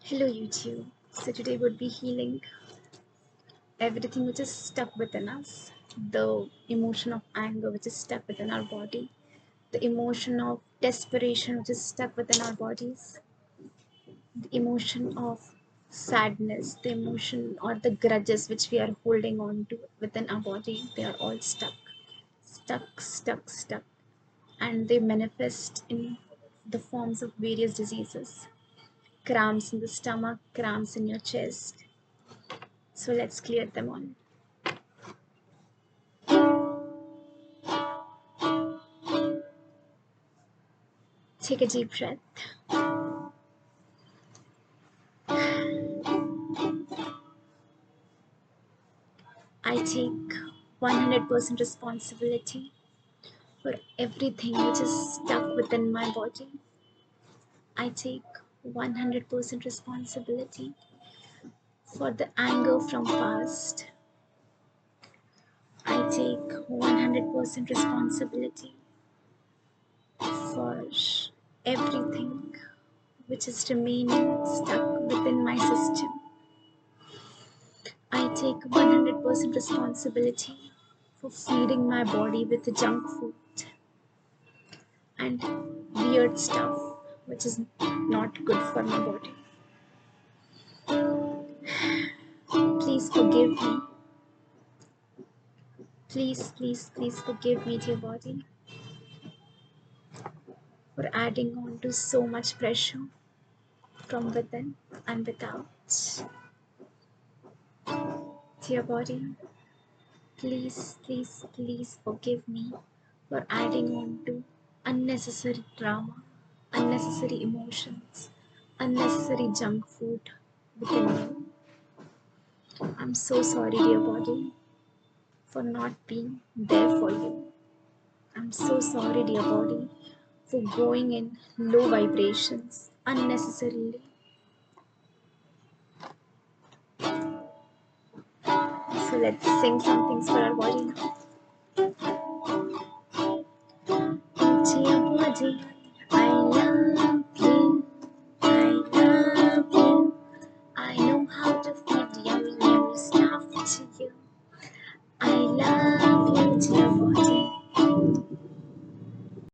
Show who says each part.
Speaker 1: Hello YouTube. So today would be healing everything which is stuck within us. The emotion of anger which is stuck within our body. The emotion of desperation which is stuck within our bodies. The emotion of sadness, the emotion or the grudges which we are holding on to within our body. They are all stuck. Stuck. And they manifest in the forms of various diseases. Cramps in the stomach, cramps in your chest. So let's clear them all. Take a deep breath. I take 100% responsibility for everything which is stuck within my body. I take 100% responsibility for the anger from past. I take 100% responsibility for everything which is remaining stuck within my system. I take 100% responsibility for feeding my body with junk food and weird stuff which is not good for my body. Please forgive me. Please forgive me, dear body, for adding on to so much pressure from within and without. Dear body, please forgive me for adding on to unnecessary drama, unnecessary emotions, unnecessary junk food within me. I'm so sorry, dear body, for not being there for you. I'm so sorry, dear body, for going in low vibrations unnecessarily. So let's sing some things for our body now.